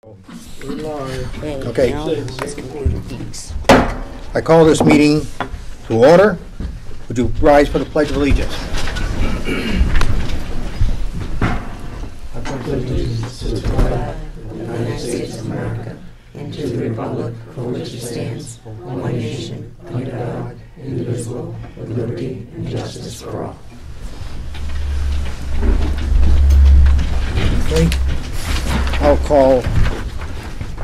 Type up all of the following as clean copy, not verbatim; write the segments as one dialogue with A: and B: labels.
A: Okay. I call this meeting to order. Would you rise for the Pledge of Allegiance?
B: I pledge allegiance to the flag of the United States of America and to the republic for which it stands, one nation, under God, indivisible, with liberty and justice for all.
A: Okay. I'll call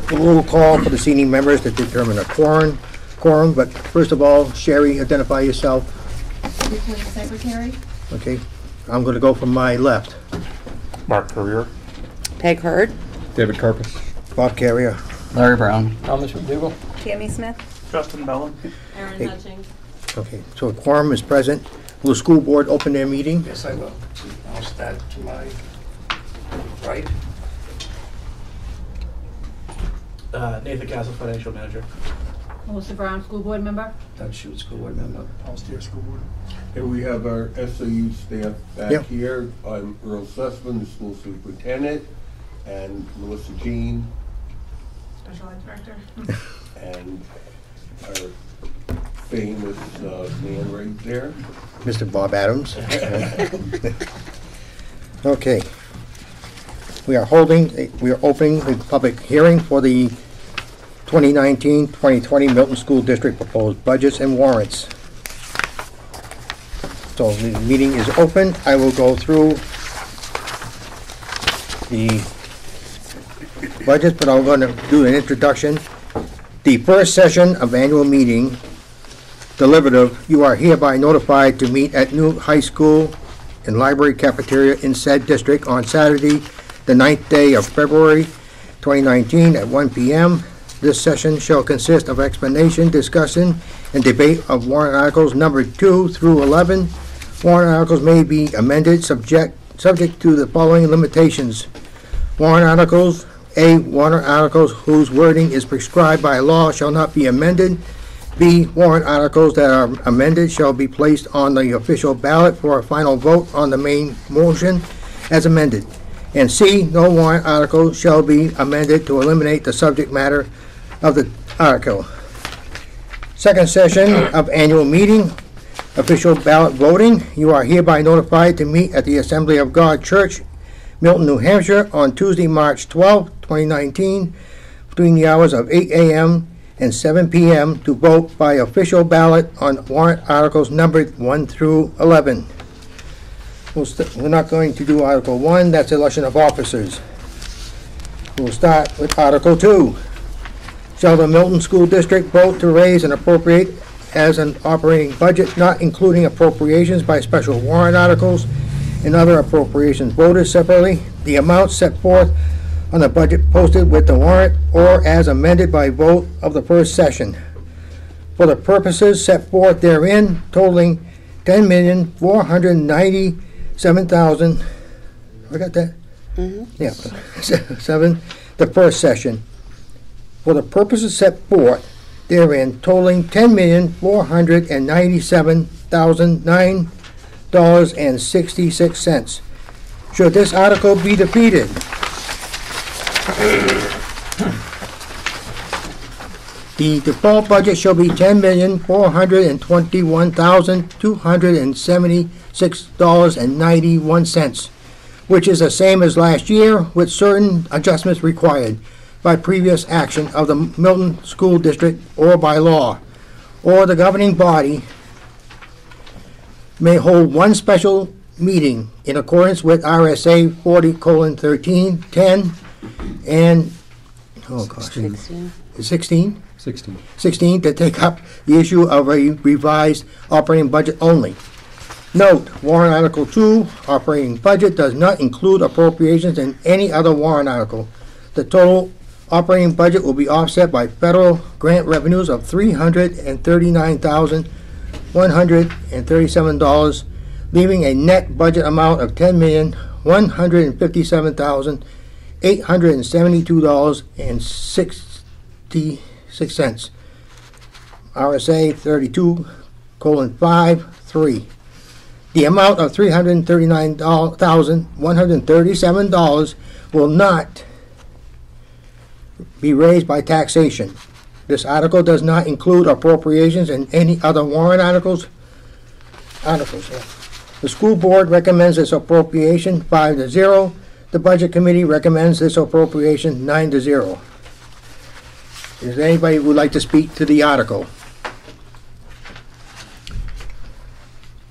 A: the roll call for the seating members to determine a quorum. But first of all, Sherry, identify yourself.
C: Recording secretary.
A: Okay. I'm going to go from my left.
D: Mark Courier.
E: Peg Hurd.
D: David Carpus.
A: Bob Carrier.
F: Larry Brown.
D: Thomas McDougall.
C: Tammy Smith.
D: Justin Bellin.
C: Aaron
A: Okay.
C: Hutchings.
A: Okay. So a quorum is present. Will the school board open their meeting?
G: Yes, I will. I'll start to my right.
H: Nathan Castle, Financial Manager.
C: Melissa Brown, school board member.
G: Doug Shute, school board member.
H: Paul Steer, School Board.
I: Here we have our SAU staff back
A: Yep.
I: here. I'm Earl Sussman, the school superintendent, and Melissa Jean,
C: Special ed director.
I: and our famous man right there.
A: Mr. Bob Adams. Okay. We are opening the public hearing for the 2019-2020 Milton School District proposed budgets and warrants. So the meeting is open. I will go through the budgets, but I'm going to do an introduction. The first session of annual meeting deliberative, you are hereby notified to meet at New High School and Library Cafeteria in said district on Saturday, the 9th day of February 2019 at 1 p.m. This session shall consist of explanation, discussion, and debate of warrant articles numbered 2 through 11. Warrant articles may be amended subject to the following limitations. Warrant articles, A, warrant articles whose wording is prescribed by law shall not be amended. B, warrant articles that are amended shall be placed on the official ballot for a final vote on the main motion as amended. And C, no warrant article shall be amended to eliminate the subject matter of the article. Second session of annual meeting, official ballot voting. You are hereby notified to meet at the Assembly of God Church, Milton, New Hampshire, on Tuesday, March 12, 2019, between the hours of 8 a.m. and 7 p.m. to vote by official ballot on warrant articles numbered 1 through 11. We're not going to do Article 1, that's election of officers. We'll start with Article 2. Shall the Milton School District vote to raise and appropriate as an operating budget, not including appropriations by special warrant articles and other appropriations voted separately, the amount set forth on the budget posted with the warrant or as amended by vote of the first session, for the purposes set forth therein, totaling $10,497,000. I got that? Mm-hmm. Yeah. 7. The first session. For the purposes set forth therein, totaling $10,497,009.66. Should this article be defeated, the default budget shall be $10,421,276.91, which is the same as last year, with certain adjustments required by previous action of the Milton School District or by law, or the governing body may hold one special meeting in accordance with RSA 40:13-10 and 16 to take up the issue of a revised operating budget only. Note, warrant article 2, operating budget, does not include appropriations in any other warrant article. The total operating budget will be offset by federal grant revenues of $339,137, leaving a net budget amount of $10,157,872.66. RSA 32:5-3. The amount of $339,137 will not be raised by taxation. This article does not include appropriations and any other warrant articles. The school board recommends this appropriation 5-0. The budget committee recommends this appropriation 9-0. Is there anybody who would like to speak to the article?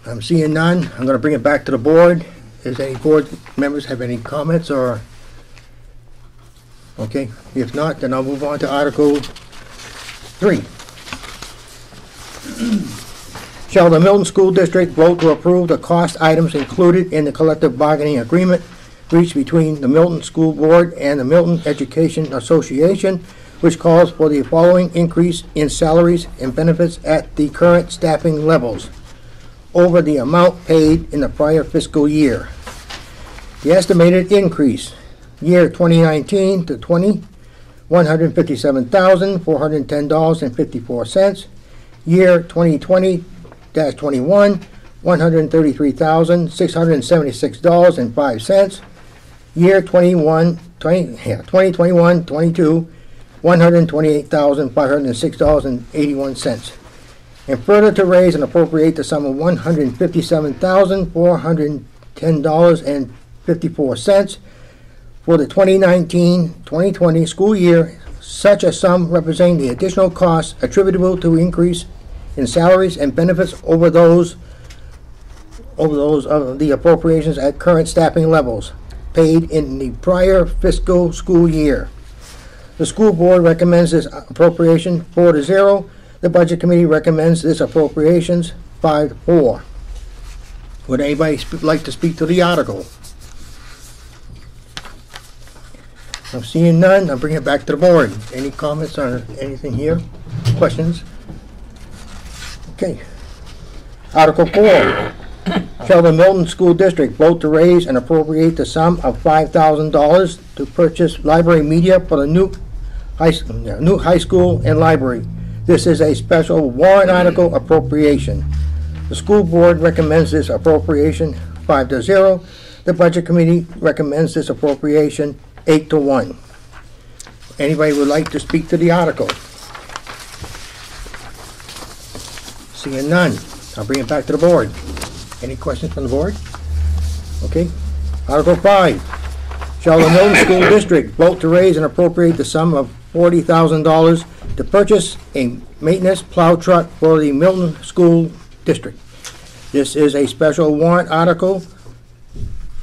A: I'm seeing none. I'm going to bring it back to the board. Does any board members have any comments or? Okay, if not, then I'll move on to Article 3. Shall the Milton School District vote to approve the cost items included in the collective bargaining agreement reached between the Milton School Board and the Milton Education Association, which calls for the following increase in salaries and benefits at the current staffing levels over the amount paid in the prior fiscal year. The estimated increase, year 2019 to 20, $157,410.54. Year 2020-21, $133,676.05. Year 2021-22, $128,506.81. And further to raise and appropriate the sum of $157,410.54 for the 2019-2020 school year, such a sum representing the additional costs attributable to increase in salaries and benefits over those of the appropriations at current staffing levels paid in the prior fiscal school year. The school board recommends this appropriation 4-0. The budget committee recommends this appropriations 5-4. Would anybody like to speak to the article? I'm seeing none. I'll bring it back to the board. Any comments on anything here? Questions? Okay. Article 4. Shall the Milton School District vote to raise and appropriate the sum of $5,000 to purchase library media for the new high school and library? This is a special warrant article appropriation. The school board recommends this appropriation 5-0. The budget committee recommends this appropriation 8-1. Anybody would like to speak to the article? Seeing none, I'll bring it back to the board. Any questions from the board? Okay. Article 5. Shall the Milton School District vote to raise and appropriate the sum of $40,000 to purchase a maintenance plow truck for the Milton School District? This is a special warrant article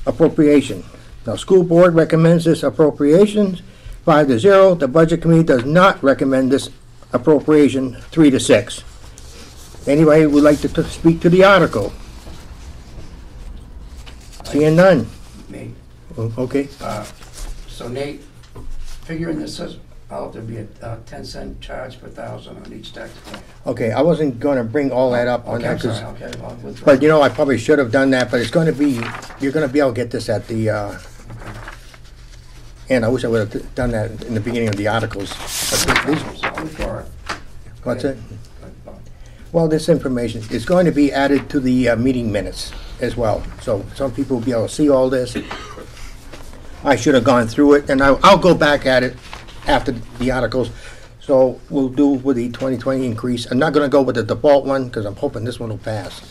A: appropriation. Now, school board recommends this appropriation 5-0. The budget committee does not recommend this appropriation 3-6. Anybody would like to speak to the article? Seeing none.
G: Me.
A: Okay.
G: So Nate, figuring this says, there'd be a 10-cent charge per thousand on each taxpayer.
A: Okay, I wasn't going to bring all that up on
G: Okay,
A: that,
G: I'm
A: 'cause-
G: sorry, okay, I'll withdraw.
A: but you know, I probably should have done that, but it's going to be, you're going to be able to get this at the, and I wish I would have done that in the beginning of the articles. But these-
G: I'll withdraw it.
A: What's it? Well, this information is going to be added to the meeting minutes as well, so some people will be able to see all this. I should have gone through it, and I'll go back at it after the articles. So we'll do with the 2020 increase. I'm not going to go with the default one because I'm hoping this one will pass.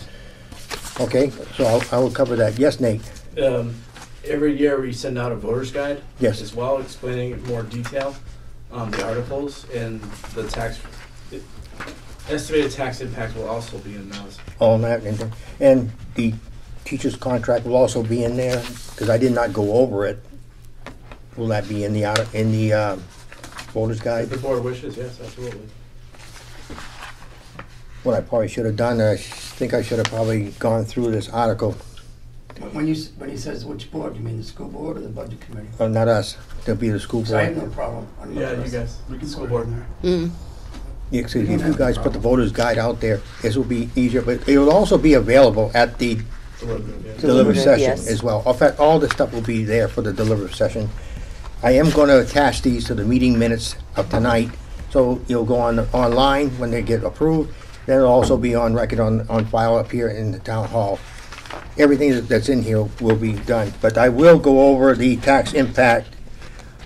A: Okay, so I will cover that. Yes, Nate?
H: Every year we send out a voter's guide.
A: Yes.
H: As well, explaining in more detail the articles and the estimated tax impact will also be in those.
A: All that, and the teacher's contract will also be in there because I did not go over it. Will that be in the voter's
H: If
A: guide?
H: the board wishes, yes, absolutely.
A: What I probably should have done, I think I should have probably gone through this article.
G: When he says which board, you mean the school board or the budget committee?
A: Not us. There'll be the school
G: So I have
A: board.
G: no problem.
H: Yeah, you guys, school board.
A: Yeah, so if you guys put the voter's guide out there, this will be easier, but it will also be available at the deliberative
B: Deliberative,
A: session
B: yes.
A: as well. In fact, all the stuff will be there for the deliberative session. I am going to attach these to the meeting minutes of tonight, so you'll go online when they get approved. Then it'll also be on record on file up here in the town hall. Everything that's in here will be done, but I will go over the tax impact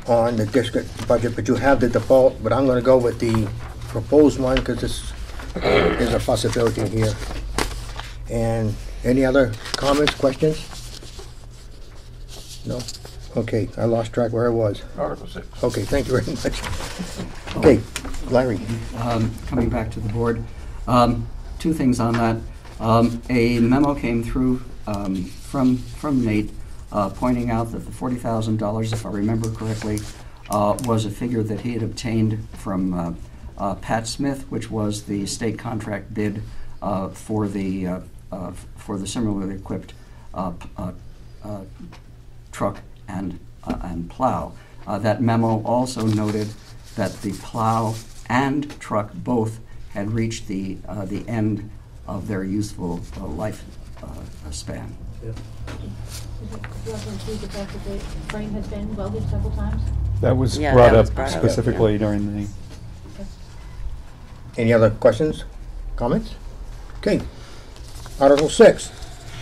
A: on the district budget, but you have the default, but I'm gonna go with the proposed one, because this is a possibility here. And any other comments, questions? No? Okay, I lost track where I was.
G: Article 6.
A: Okay, thank you very much. Okay, Larry.
E: Coming back to the board, two things on that. A memo came through from Nate pointing out that the $40,000, if I remember correctly, was a figure that he had obtained from Pat Smith, which was the state contract bid for the similarly equipped truck and plow. That memo also noted that the plow and truck both had reached the end of their useful life span.
C: Does it also include the fact that the frame has been welded several times?
D: That was
B: Yeah,
D: brought
B: that was
D: up
B: brought up,
D: specifically during the,
A: Any other questions, comments? Okay. Article 6,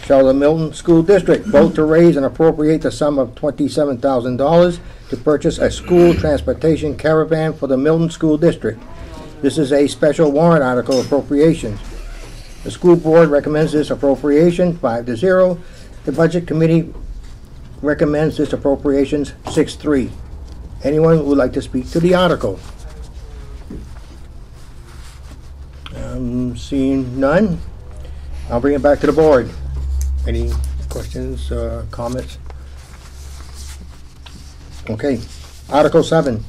A: shall the Milton School District vote to raise and appropriate the sum of $27,000 to purchase a school transportation caravan for the Milton School District? This is a special warrant article appropriation. The school board recommends this appropriation 5-0. The budget committee recommends this appropriations 6-3. Anyone who would like to speak to the article? Seeing none, I'll bring it back to the board. Any questions, comments? Okay. Article 7.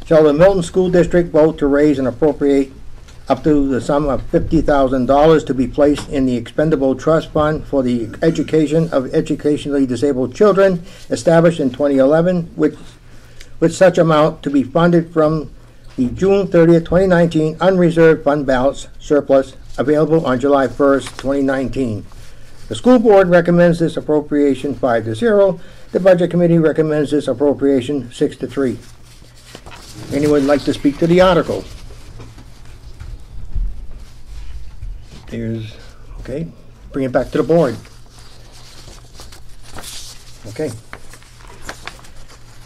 A: Shall the Milton School District vote to raise and appropriate up to the sum of $50,000 to be placed in the expendable trust fund for the education of educationally disabled children established in 2011, with such amount to be funded from the June 30th, 2019 unreserved fund balance surplus available on July 1st, 2019. The school board recommends this appropriation 5-0. The budget committee recommends this appropriation 6-3. Anyone like to speak to the article? There's, okay, bring it back to the board. Okay.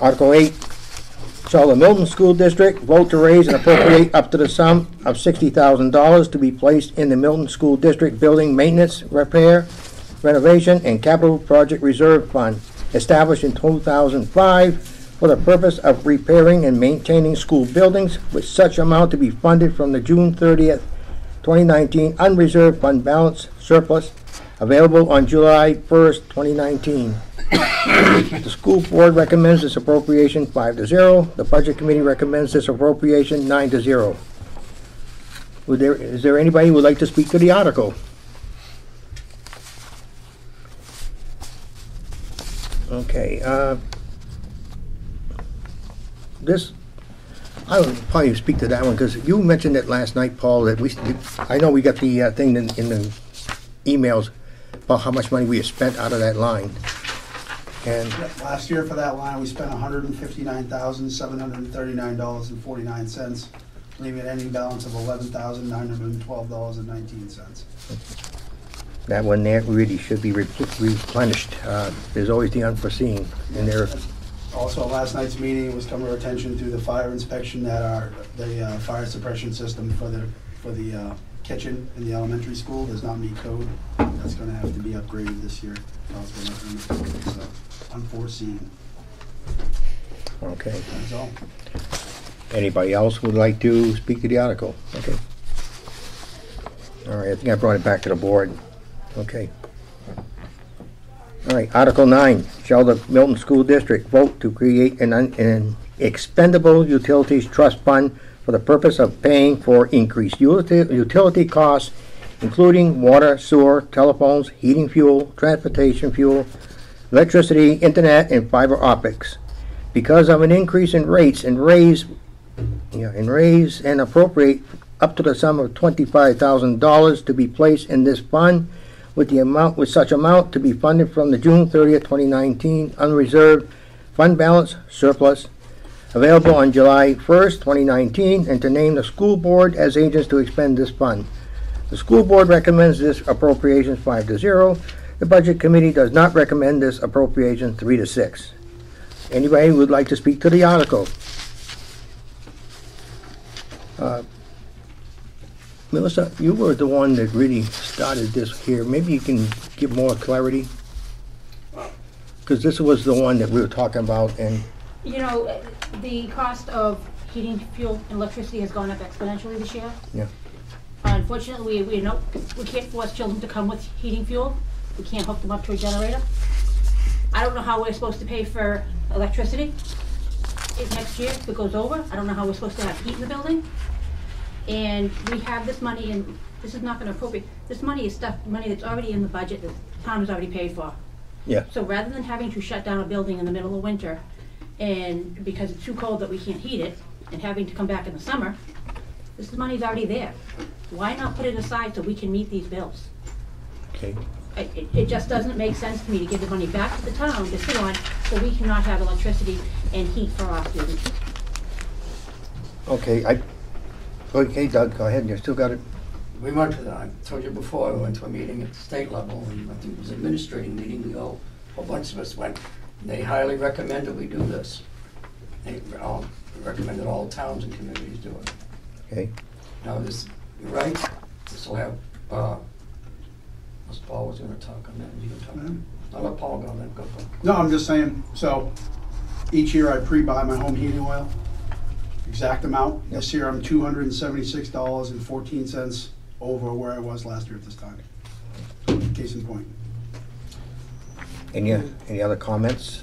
A: Article 8, shall the Milton School District vote to raise and appropriate up to the sum of $60,000 to be placed in the Milton School District Building Maintenance, Repair, Renovation, and Capital Project Reserve Fund, established in 2005 for the purpose of repairing and maintaining school buildings, with such amount to be funded from the June 30th, 2019 unreserved fund balance surplus available on July 1st, 2019. The school board recommends this appropriation 5-0. The budget committee recommends this appropriation 9-0. Is there anybody who would like to speak to the article? Okay, I would probably speak to that one, because you mentioned it last night, Paul, that I know we got the thing in the emails about how much money we have spent out of that line. And
F: Last year for that line, we spent $159,739.49, leaving an ending balance of $11,912.19.
A: that one there really should be replenished. There's always the unforeseen in there.
F: Also, last night's meeting, it was come to our attention through the fire inspection that the fire suppression system for the kitchen in the elementary school does not meet code. That's going to have to be upgraded this year. So, unforeseen.
A: Okay.
F: That's all.
A: Anybody else would like to speak to the article? Okay. All right, I think I brought it back to the board. Okay. All right, Article 9, shall the Milton School District vote to create an expendable utilities trust fund for the purpose of paying for increased utility costs, including water, sewer, telephones, heating fuel, transportation fuel, electricity, internet, and fiber optics. Because of an increase in rates, and raise and appropriate up to the sum of $25,000 to be placed in this fund, with such amount to be funded from the June 30th, 2019 unreserved fund balance surplus available on July 1st, 2019, and to name the school board as agents to expend this fund. The school board recommends this appropriation 5-0. The budget committee does not recommend this appropriation 3-6. Anybody who would like to speak to the article? Melissa, you were the one that really started this here. Maybe you can give more clarity? Because this was the one that we were talking about, and
C: You know, the cost of heating, fuel, and electricity has gone up exponentially this year.
A: Yeah.
C: Unfortunately, we can't force children to come with heating fuel. We can't hook them up to a generator. I don't know how we're supposed to pay for electricity next year if it goes over. I don't know how we're supposed to have heat in the building. And we have this money, and this is not gonna appropriate, this money is money that's already in the budget that the town has already paid for.
A: yeah,
C: So rather than having to shut down a building in the middle of winter, and because it's too cold that we can't heat it, and having to come back in the summer, this money's already there. Why not put it aside so we can meet these bills?
A: okay.
C: It just doesn't make sense to me to give the money back to the town to sit on, so we cannot have electricity and heat for our students.
A: Okay, Doug, go ahead, you still got it?
G: We went to that, I told you before, we went to a meeting at the state level, and I think it was an administrating meeting, we all, a whole bunch of us went. They highly recommended we do this. They all recommended all towns and communities do it.
A: Okay,
G: Now, this, you're right, this will have, Mr. Paul was gonna talk on that, you can talk. I'll let Paul go, then go.
F: No, I'm just saying, so each year I pre-buy my home heating oil, exact amount. This year I'm $276.14 over where I was last year at this time. Case in point.
A: any other comments?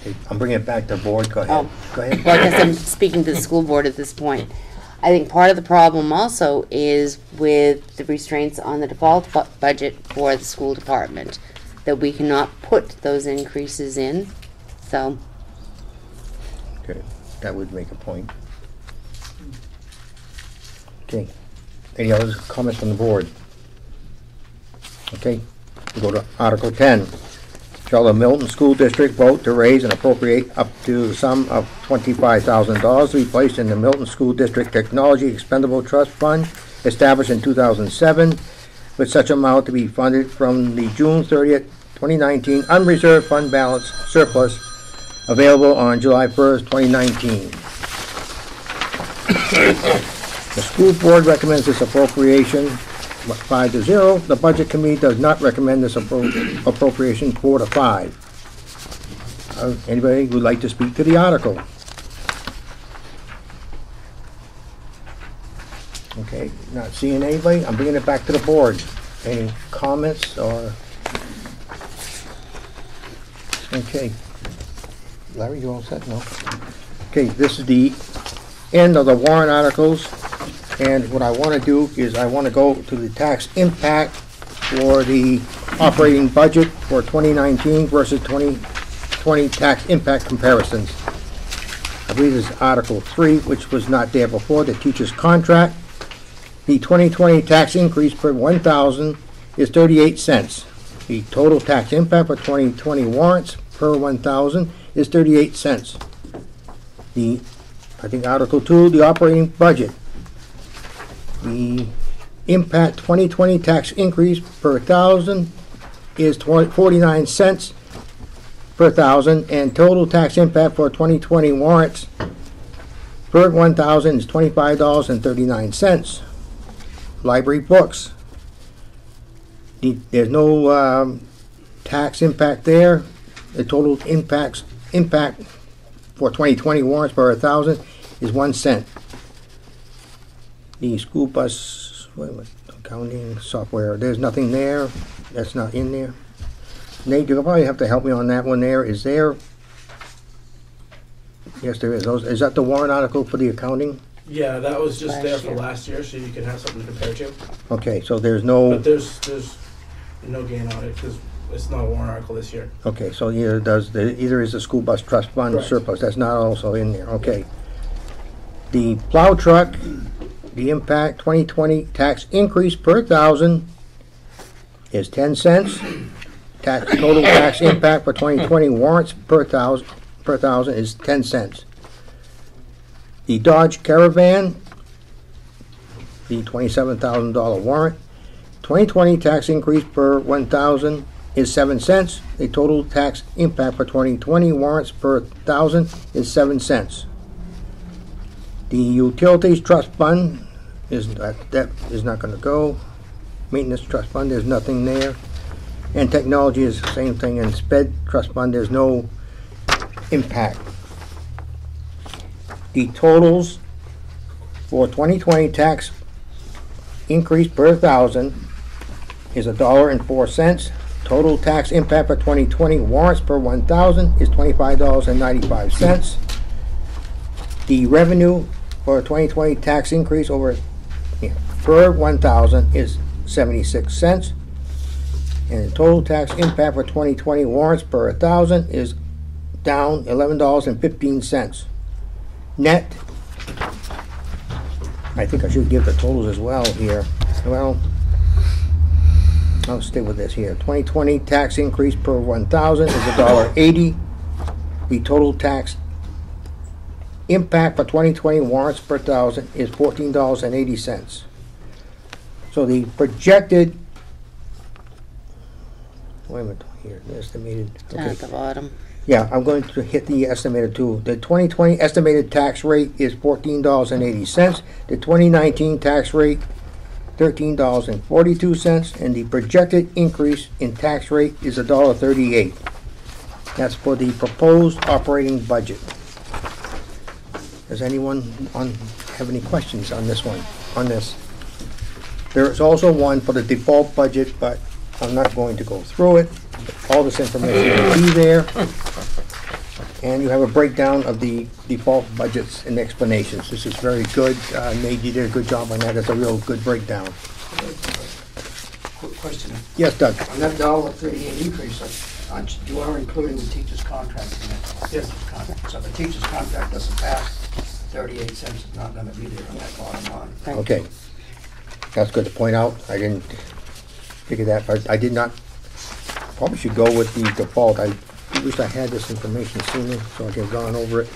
A: Okay, I'm bringing it back to the board, go ahead.
B: Oh.
A: Go ahead.
B: Well, I guess I'm speaking to the school board at this point. I think part of the problem also is with the restraints on the default budget for the school department, that we cannot put those increases in, so.
A: Okay, that would make a point. Okay, any other comments from the board? Okay, we go to Article 10. Shall the Milton School District vote to raise and appropriate up to the sum of $25,000 to be placed in the Milton School District Technology Expendable Trust Fund established in 2007, with such amount to be funded from the June 30th, 2019 unreserved fund balance surplus available on July 1st, 2019. The school board recommends this appropriation 5-0. The budget committee does not recommend this appropriation 4-5. Anybody would like to speak to the article? Okay, not seeing anybody. I'm bringing it back to the board. Any comments or? Okay. Larry, you all set? No? Okay, this is the end of the warrant articles. And what I want to do is I want to go to the tax impact for the operating budget for 2019 versus 2020 tax impact comparisons. I believe this is Article 3, which was not there before, the teacher's contract. The 2020 tax increase per 1,000 is 38 cents. The total tax impact for 2020 warrants per 1,000 is 38 cents. I think Article 2, the operating budget. The impact 2020 tax increase per 1,000 is 49 cents per 1,000, and total tax impact for 2020 warrants per 1,000 is $25.39. Library books. There's no tax impact there. The total impact for 2020 warrants per 1,000 is 1 cent. The school bus accounting software, there's nothing there. That's not in there. Nate, you'll probably have to help me on that one there. Is there? Yes, there is. Is that the warrant article for the accounting?
H: Yeah, that was just there
B: Last
H: for
B: year.
H: last year, so you can have something to compare to.
A: Okay, so there's no,
H: But there's no gain on it, because it's not a warrant article this year.
A: okay, so either is the school bus trust fund
H: Correct.
A: surplus. That's not also in there. Okay. The plow truck, the impact 2020 tax increase per 1,000 is 10 cents. Total tax impact for 2020 warrants per 1,000 is 10 cents. The Dodge Caravan, the $27,000 warrant, 2020 tax increase per 1,000 is 7 cents. The total tax impact for 2020 warrants per 1,000 is 7 cents. The utilities trust fund is, that is not gonna go. Maintenance trust fund, there's nothing there. And technology is the same thing, and sped trust fund, there's no impact. The totals for 2020 tax increase per 1,000 is $1.04. Total tax impact for 2020 warrants per 1,000 is $25.95. The revenue for 2020 tax increase per 1,000 is 76 cents. And the total tax impact for 2020 warrants per 1,000 is down $11.15. Net, I think I should give the totals as well here. Well, I'll stay with this here. 2020 tax increase per 1,000 is $1.80. The total tax impact for 2020 warrants per 1,000 is $14.80. So the projected, wait a minute here, the estimated,
B: Down at the bottom.
A: yeah, I'm going to hit the estimated too. The 2020 estimated tax rate is $14.80. The 2019 tax rate, $13.42, and the projected increase in tax rate is $1.38. That's for the proposed operating budget. Does anyone have any questions on this one, on this? There is also one for the default budget, but I'm not going to go through it. All this information will be there. And you have a breakdown of the default budgets and explanations. This is very good. Nate, you did a good job on that. It's a real good breakdown.
G: Quick question.
A: Yes, Doug?
G: On that $1.38 increase, you are including the teacher's contract in that?
H: Yes.
G: So if the teacher's contract doesn't pass, 38 cents is not gonna be there on that bottom line.
B: Right.
A: Okay. That's good to point out. I didn't figure that, but I did not, probably should go with the default. I wish I had this information sooner so I could have gone over it.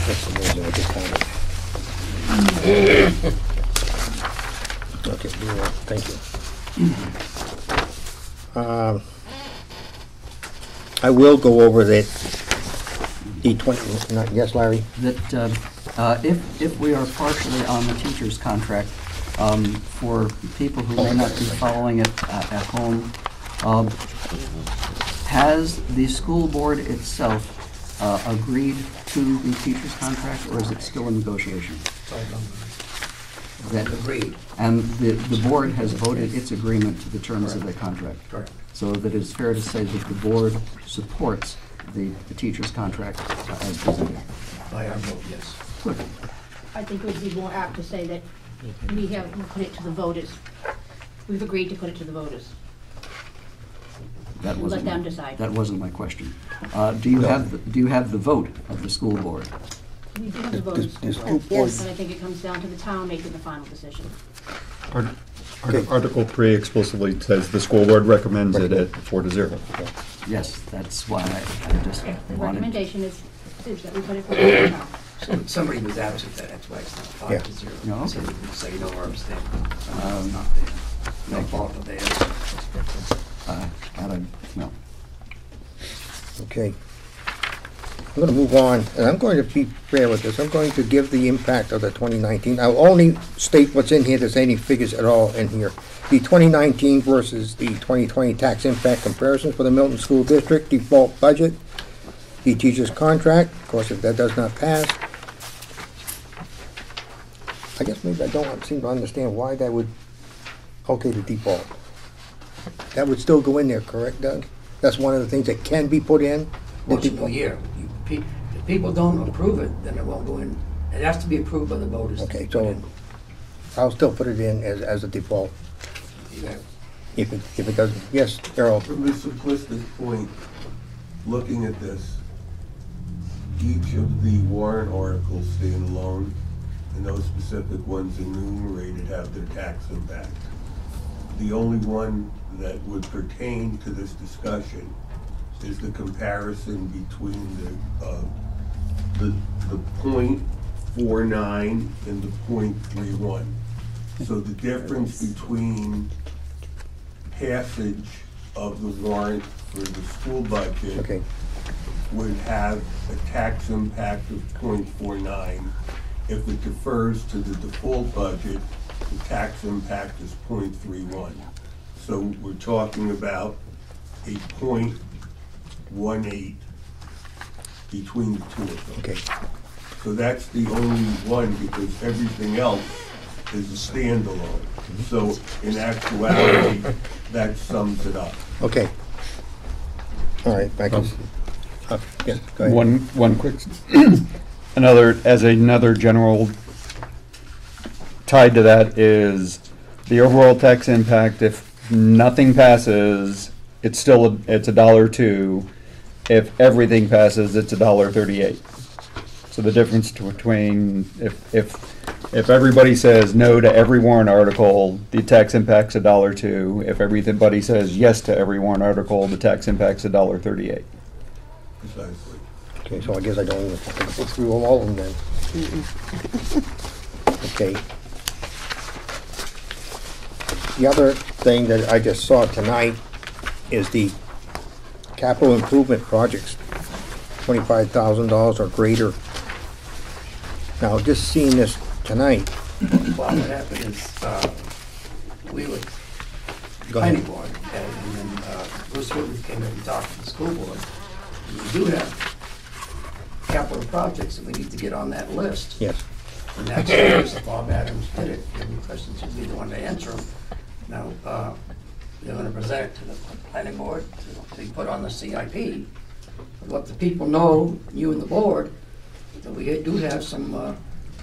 A: That's amazing, I just found it. Okay, thank you. I will go over the 20, yes, Larry?
E: That if we are partially on the teacher's contract, for people who may not be following it at home, has the school board itself agreed to the teacher's contract, or is it still in negotiation? That
G: Agreed.
E: And the board has voted its agreement to the terms of the contract.
G: Correct.
E: So that it's fair to say that the board supports the teacher's contract as presented.
G: By our vote, yes.
E: Good.
C: I think it would be more apt to say that we have put it to the voters. We've agreed to put it to the voters.
E: That wasn't
C: Let them decide.
E: That wasn't my question. Do you have the vote of the school board?
C: We do have the voters.
A: The school board-
C: And I think it comes down to the town making the final decision.
A: Okay.
D: Article 3 explicitly says the school board recommends it at 4-0.
E: Yes, that's why I just
C: The
E: wanted.
C: recommendation is that we put it for the town.
G: So somebody was absent, that's why it's not 5-0.
E: No,
G: So
E: okay.
G: you can say no or abstain. It's not there. No fault of theirs.
E: No.
A: Okay. I'm going to move on, and I'm going to be fair with this. I'm going to give the impact of the 2019. I'll only state what's in here. There's any figures at all in here. The 2019 versus the 2020 tax impact comparison for the Milton School District default budget, the teacher's contract. Of course, if that does not pass, I guess maybe I don't seem to understand why that would, okay, the default. That would still go in there, correct, Doug? That's one of the things that can be put in? The
G: Once a
A: default.
G: year. If people don't approve it, then it won't go in. It has to be approved by the voters.
A: Okay, so I'll still put it in as a default,
G: Yeah.
A: if it doesn't. Yes, Earl?
I: From a simplistic point, looking at this, each of the warrant articles stand alone, and those specific ones enumerated have their tax impact. The only one that would pertain to this discussion is the comparison between the point .49 and the .31. So the difference between passage of the warrant for the school budget
A: Okay,
I: would have a tax impact of .49. If it defers to the default budget, the tax impact is .31. So we're talking about a .18 between the two of them.
A: okay,
I: So that's the only one, because everything else is a standalone. So in actuality, that sums it up.
A: okay. All right, back to, yeah, go ahead.
D: One quick, another general tied to that is the overall tax impact. If nothing passes, it's $1.02. If everything passes, it's $1.38. So the difference between if everybody says no to every warrant article, the tax impact's $1.02. If everybody says yes to every warrant article, the tax impact's $1.38.
I: Precisely.
A: Okay, so I guess I don't even have to go through all of them then. Okay. The other thing that I just saw tonight is the capital improvement projects, $25,000 or greater. Now, just seeing this tonight,
G: Well, what happened is, we were
A: Go ahead.
G: planning board, and then Bruce Whitman came in and talked to the school board. And we do have capital projects that we need to get on that list.
A: yes,
G: And that's if Bob Adams did it, any questions, he'd be the one to answer them. Now, they're gonna present it to the planning board to be put on the CIP. Let the people know, you and the board, that we do have some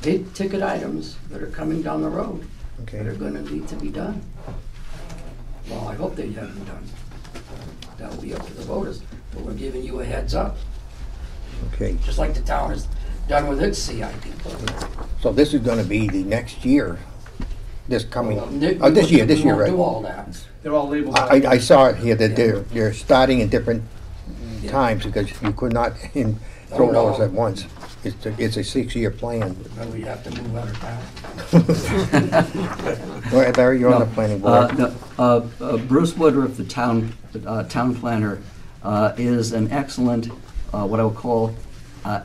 G: big ticket items that are coming down the road that are
A: okay,
G: gonna need to be done. Well, I hope they have them done. That'll be up to the voters, but we're giving you a heads up,
A: okay.
G: just like the town has done with its CIP program.
A: So this is gonna be the next year, this coming,
G: Well,
A: this year,
G: we won't
A: right?
G: do all that.
H: They're all labeled.
A: I saw it here that they're starting in different times because you could not throw those at once. It's a 6-year plan.
G: Well, we have to move out of town.
A: Go ahead, Larry, you're on the planning board.
E: Bruce Woodruff, the town planner, is an excellent, what I would call,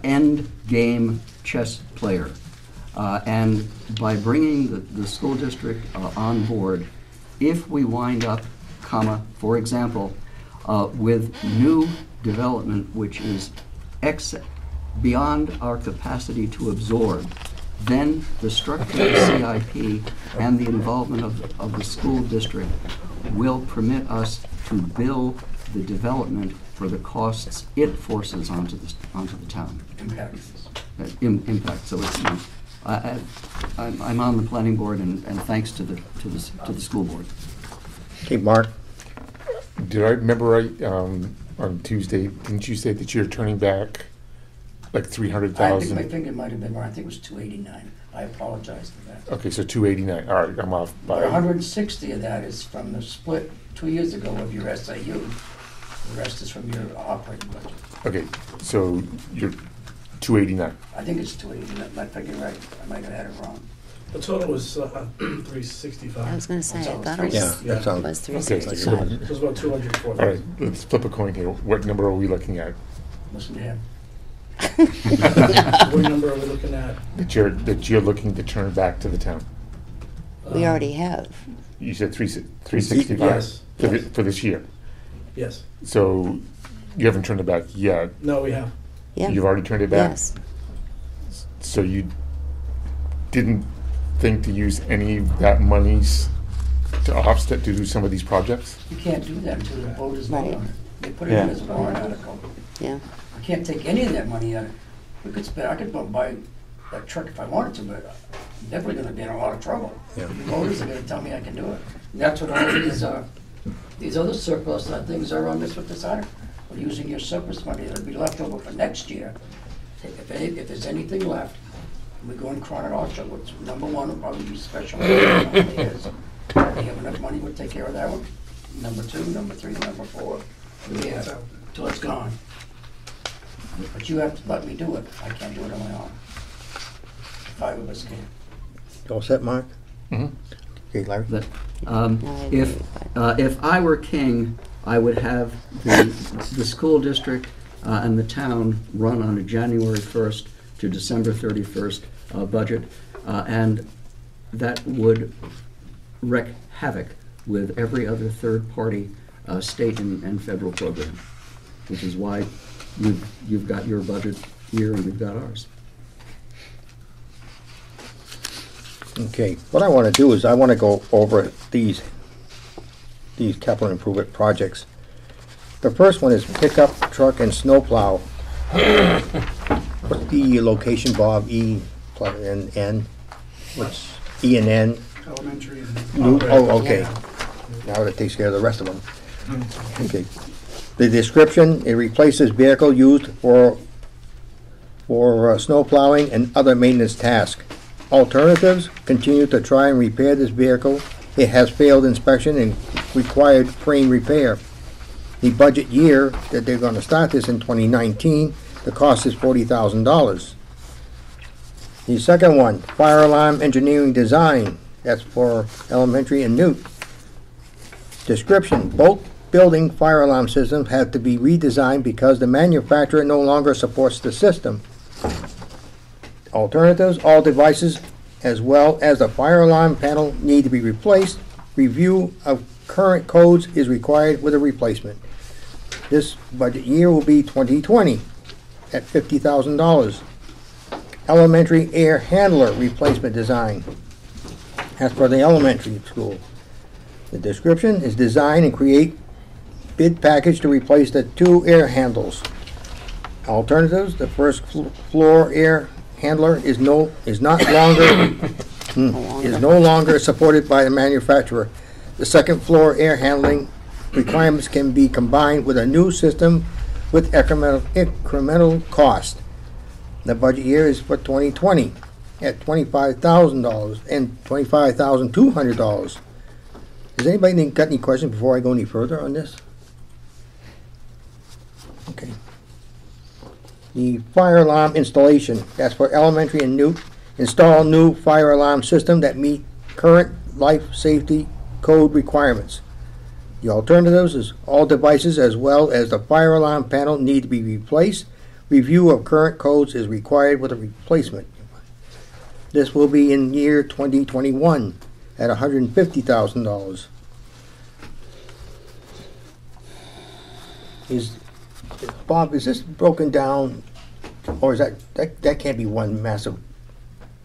E: end game chess player. And by bringing the school district on board, if we wind up, for example, with new development which is beyond our capacity to absorb, then the structure of the CIP and the involvement of the school district will permit us to bill the development for the costs it forces onto the town.
G: Impacts.
E: Impact. So it's, I'm on the planning board, and thanks to the school board.
A: Okay, Mark,
J: Did I remember right, on Tuesday, didn't you say that you're turning back like
G: I think
J: 300,000?
G: my finger might have been wrong. I think it was 289. I apologize for that.
J: Okay, so 289, all right, I'm off
G: But
J: by,
G: 160 of that is from the split 2 years ago of your SAU. The rest is from your operating budget.
J: okay, so you're 289.
G: I think it's 280. My figure right. I might have had it wrong.
H: The total was 365.
B: I was gonna say, I
G: So
B: thought it
A: yeah,
B: was,
A: that sounds,
B: was
J: Okay,
B: 365.
H: It was about 240.
J: All right, let's flip a coin here. What number are we looking at?
G: Listen to him.
H: What number are we looking at?
J: That you're looking to turn back to the town?
B: We already have.
J: You said 365?
H: Yes.
J: For this year?
H: Yes.
J: So you haven't turned it back yet?
H: No, we have.
B: Yeah.
J: You've already turned it back?
B: Yes.
J: So you didn't think to use any of that monies to offset, to do some of these projects?
G: You can't do that until the voters vote
B: Right.
G: on it. They put it in as a warrant article.
B: Yeah.
G: I can't take any of that money out. We could spend, I could go buy that truck if I wanted to, but I'm definitely gonna be in a lot of trouble.
A: Yeah.
G: The voters are gonna tell me I can do it. And that's what all these other surplus things are on this with this article. We're using your surplus money that'll be left over for next year. If there's anything left, we go in chronological, which number one will probably be special. If we have enough money, we'll take care of that one. Number two, number three, number four, yeah, till it's gone. But you have to let me do it. I can't do it on my own. 5 of us can.
A: All set, Mark?
J: Mhm.
A: Okay, Larry?
E: That,
B: I agree
E: if,
B: with that.
E: if I were king, I would have the school district and the town run on a January 1st to December 31st budget, and that would wreak havoc with every other third-party state and federal program, which is why you've got your budget here and we've got ours.
A: Okay, what I want to do is I want to go over these capital improvement projects. The first one is pickup truck and snowplow. What's the location, Bob? E and N? What's E and N?
F: Elementary and.
A: Oh, okay. Now that takes care of the rest of them. Okay. The description, it replaces vehicle used for snow plowing and other maintenance tasks. Alternatives, continue to try and repair this vehicle. It has failed inspection and required frame repair. The budget year that they're gonna start this in 2019, the cost is $40,000. The second one, fire alarm engineering design, that's for elementary and Newt. Description, both building fire alarm systems have to be redesigned because the manufacturer no longer supports the system. Alternatives, all devices as well as the fire alarm panel need to be replaced. Review of current codes is required with a replacement. This budget year will be 2020 at $50,000. Elementary air handler replacement design. As for the elementary school, the description is design and create bid package to replace the 2 air handles. Alternatives, the first floor air handler is no longer supported by the manufacturer. The second floor air handling requirements can be combined with a new system with incremental cost. The budget year is for 2020 at $25,000 and $25,200. Does anybody got any questions before I go any further on this? Okay. The fire alarm installation, that's for elementary and Newt. Install new fire alarm system that meet current life safety code requirements. The alternatives is all devices as well as the fire alarm panel need to be replaced. Review of current codes is required with a replacement. This will be in year 2021 at $150,000. Bob, is this broken down, or is that can't be one massive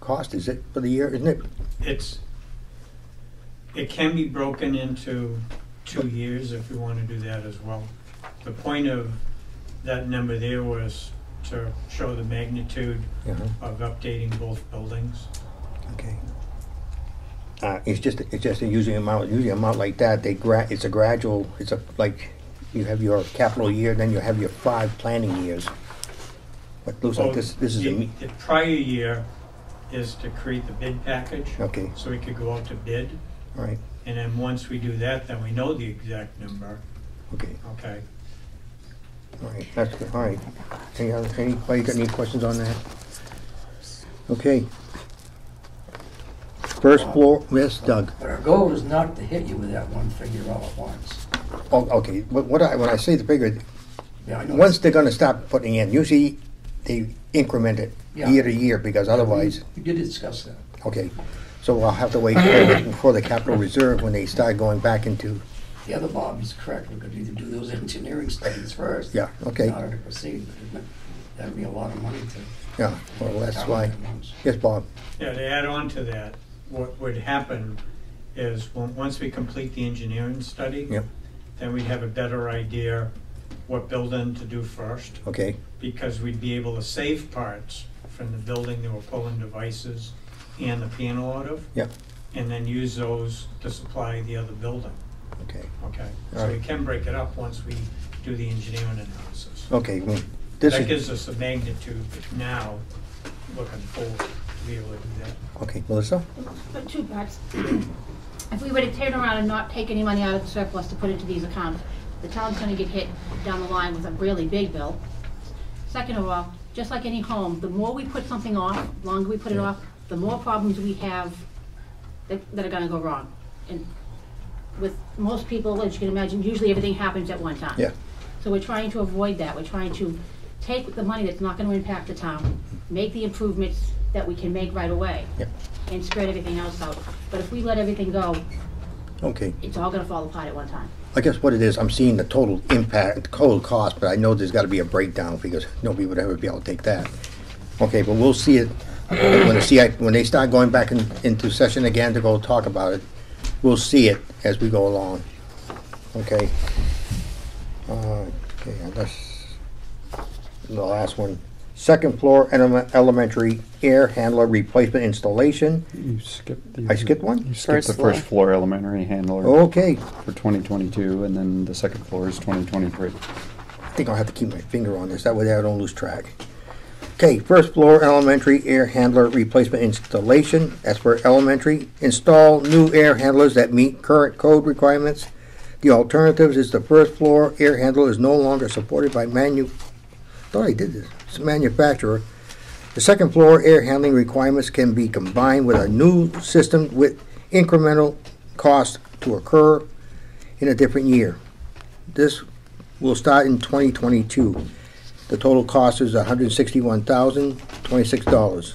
A: cost, is it, for the year, isn't it?
K: It can be broken into 2 years if we want to do that as well. The point of that number there was to show the magnitude of updating both buildings.
A: Okay. It's just a using amount like that. It's a gradual. It's like you have your capital year, then you have your 5 planning years. But looks like this is
K: the prior year is to create the bid package.
A: Okay.
K: So we could go out to bid.
A: All right.
K: And then once we do that, then we know the exact number.
A: Okay.
K: Okay.
A: All right. That's good. All right. Anybody got any questions on that? Okay. First floor, yes, Doug.
G: But our goal is not to hit you with that one figure all at once.
A: Oh, okay. When I say the figure,
G: Yeah, I know.
A: once they're going to start putting in, usually they increment it
G: Yeah.
A: year to year because otherwise,
G: We did discuss that.
A: okay. So I'll have to wait for the capital reserve when they start going back into.
G: The other Bob is correct. We could either do those engineering studies first.
A: Yeah, okay.
G: In order to proceed. That'd be a lot of money to.
A: Yeah, well, that's why.
G: at once.
A: Yes, Bob.
K: Yeah, to add on to that, what would happen is once we complete the engineering study,
A: Yep.
K: then we'd have a better idea what building to do first,
A: Okay.
K: because we'd be able to save parts from the building that we're pulling devices and the panel out of,
A: Yep.
K: and then use those to supply the other building.
A: Okay.
K: Okay,
A: All
K: so
A: right.
K: we can break it up once we do the engineering analysis.
A: Okay. Well, this
K: That
A: is
K: gives us a magnitude now, looking forward, to be able to do that.
A: okay, Melissa.
C: But 2 parts. If we were to turn around and not take any money out of the surplus to put into these accounts, the town's gonna get hit down the line with a really big bill. Second of all, just like any home, the more we put something off, the longer we put it off, the more problems we have that are gonna go wrong. And with most people, as you can imagine, usually everything happens at one time.
A: Yeah.
C: So we're trying to avoid that. We're trying to take the money that's not gonna impact the town, make the improvements that we can make right away,
A: Yep.
C: and spread everything else out. But if we let everything go,
A: Okay.
C: it's all gonna fall apart at one time.
A: I guess what it is, I'm seeing the total impact, the total cost, but I know there's gotta be a breakdown because nobody would ever be able to take that. Okay, but we'll see it, when they start going back into session again to go talk about it, we'll see it as we go along. Okay? Okay, that's the last one. Second floor elementary air handler replacement installation.
D: You skipped the.
A: I skipped one?
D: You skipped the
B: First
D: first floor elementary handler
A: Okay,
D: for 2022, and then the second floor is 2023.
A: I think I'll have to keep my finger on this, that way I don't lose track. Okay, first floor elementary air handler replacement installation. As for elementary, install new air handlers that meet current code requirements. The alternatives is the first floor air handler is no longer supported by thought I did this, it's a manufacturer. The second floor air handling requirements can be combined with a new system with incremental cost to occur in a different year. This will start in 2022. The total cost is $161,026.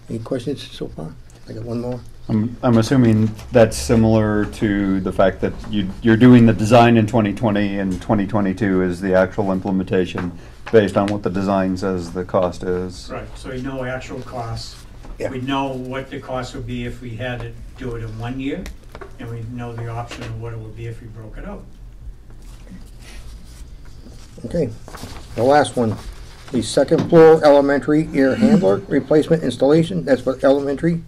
A: Any questions so far? I got one more.
D: I'm assuming that's similar to the fact that you're doing the design in 2020 and 2022 is the actual implementation based on what the design says the cost is.
K: Right, so we know actual costs.
A: Yeah.
K: We know what the cost would be if we had to do it in 1 year, and we know the option of what it would be if we broke it out.
A: Okay, the last one, the second floor elementary air handler replacement installation, that's for elementary.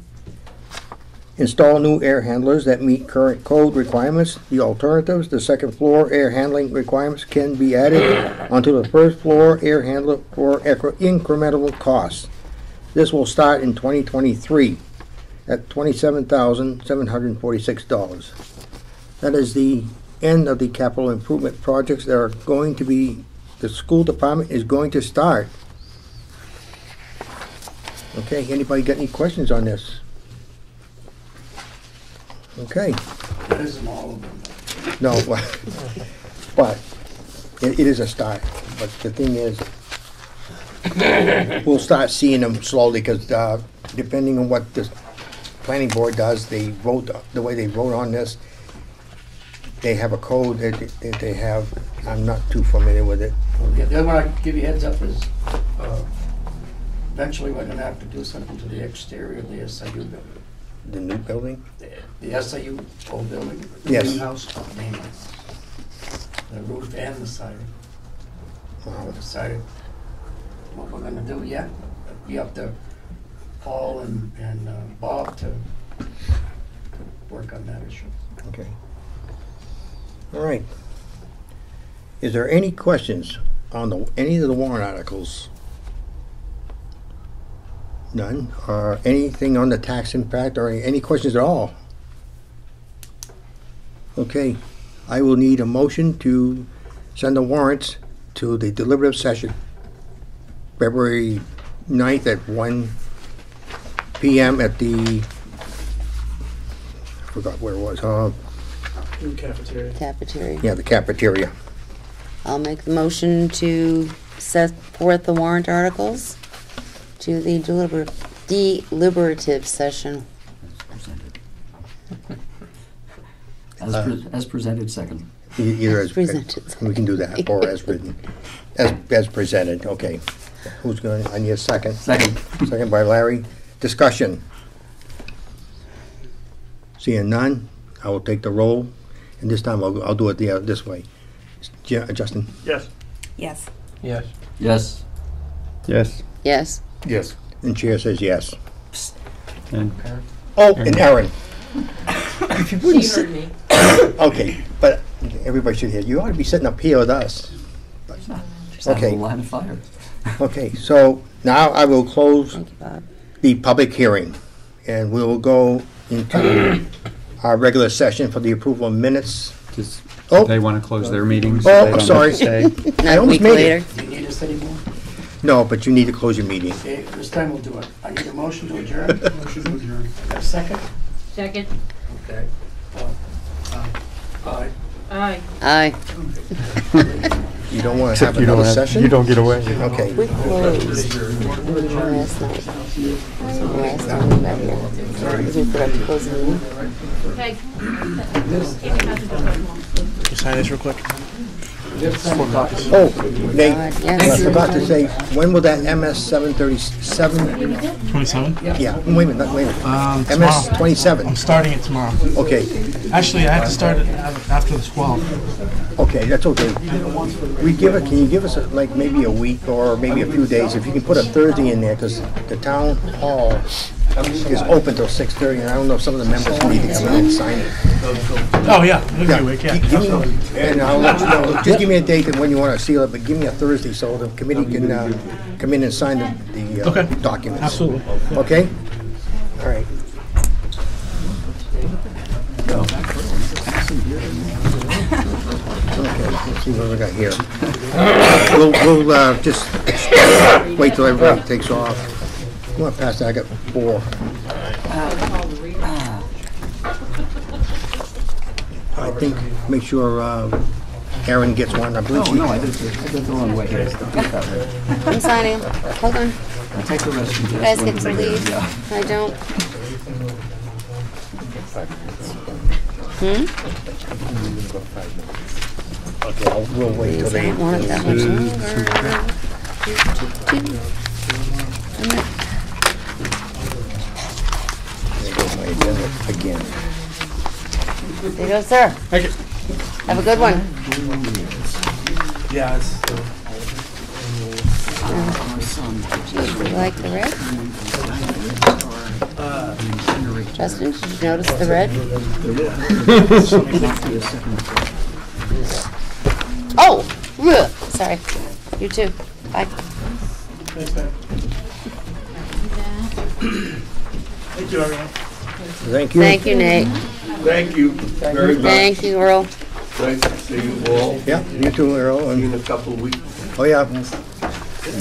A: Install new air handlers that meet current code requirements. The alternatives, the second floor air handling requirements can be added onto the first floor air handler for incremental costs. This will start in 2023 at $27,746. That is the end of the capital improvement projects that are going to be, the school department is going to start. Okay, anybody got any questions on this? Okay,
G: That isn't all of them.
A: no, but it is a start. But the thing is, we'll start seeing them slowly because depending on what this planning board does, they vote, the way they vote on this, they have a code that they have. I'm not too familiar with it.
G: Yeah, the other one I can give you heads up is, eventually we're gonna have to do something to the exterior of the SIU building.
A: The new building?
G: The SIU old building.
A: Yes.
G: Main house, main house. The roof and the siding. We haven't decided what we're gonna do yet. Be up to Paul and Bob to work on that issue.
A: Okay. All right. Is there any questions on any of the warrant articles? None? Or anything on the tax impact or any questions at all? Okay. I will need a motion to send the warrants to the deliberative session, February 9th at 1 p.m. at the, I forgot where it was,
H: In cafeteria.
B: Cafeteria.
A: yeah, the cafeteria.
B: I'll make the motion to set forth the warrant articles to the deliberative session.
E: As presented, second.
A: Either
B: As presented.
A: We can do that, or as written, as presented, okay. Who's going, I need a second.
E: Second.
A: Second by Larry. Discussion. Seeing none, I will take the roll, and this time I'll do it this way. Justin?
K: Yes.
B: Yes.
H: Yes.
E: Yes.
D: Yes.
B: Yes.
J: Yes.
A: And chair says yes.
D: And
A: Oh, and Aaron. If you wouldn't
C: She
A: sit-
C: heard me.
A: Okay, but everybody should hear, you ought to be sitting up here with us.
E: Just out of
A: Okay.
E: the line of fire.
A: Okay, so now I will close
B: Thank you, Bob.
A: the public hearing, and we will go into our regular session for the approval of minutes.
D: does
A: Oh.
D: they want to close their meetings?
A: Oh,
D: They don't have
A: sorry.
D: to stay?
A: I
B: A
A: almost
B: week
A: made
B: later.
A: it.
G: Do you need us anymore?
A: No, but you need to close your meeting.
G: Okay, this time we'll do it. I need a motion to adjourn.
F: Motion to adjourn.
G: A second?
C: Second.
G: Okay. Aye.
C: Aye.
B: Aye.
A: You don't want to
J: Except
A: have
J: you don't
A: another
J: have,
A: session?
J: you don't get away.
A: Okay.
B: We closed last night. Last time we met here. Because we forgot to close the meeting.
C: Peg. Give me nothing to put more.
L: Sign this real quick.
A: Oh, Nate, I
B: Yes.
A: forgot to say, when will that MS 737,
L: 27?
A: yeah, wait a minute, not wait a minute. MS
L: Tomorrow.
A: 27,
L: I'm starting it tomorrow.
A: okay,
L: Actually, I have to start it after the 12.
A: okay, that's okay. Can you give us like maybe a week or maybe a few days, if you can put a Thursday in there, because the town hall is open till 6:30, and I don't know if some of the members need to come in and sign it.
L: Oh, yeah. It'll be a week, yeah.
A: Give me- And I'll let you know, just give me a date and when you want to seal it, but give me a Thursday so the committee can come in and sign the
L: Okay.
A: documents.
L: Absolutely.
A: Okay? All right. Okay, let's see what we got here. We'll just wait till everybody takes off. I'm gonna pass that, I got 4. I think, make sure Aaron gets one, I believe
E: Oh,
A: she...
E: no, I did the wrong way here. That way.
B: I'm signing. Hold on.
E: I'll take the rest.
B: You guys get to leave. I don't.
A: Okay, we'll wait till
B: Please, I
A: they...
B: don't want it that much longer.
A: There goes my agenda again.
B: There you go, sir.
L: Thank you.
B: Have a good one.
L: Yeah, it's
B: Geez, you like the red? Justin, did you notice the red? Oh! Ugh, sorry. You too. Bye.
L: Thank you, everyone.
A: Thank you.
B: Thank you, Nate.
I: Thank you very much.
B: Thank you, Earl.
I: Nice to see you all.
A: Yeah, you too, Earl.
I: In
A: And,
I: a couple of weeks.
A: oh, yeah.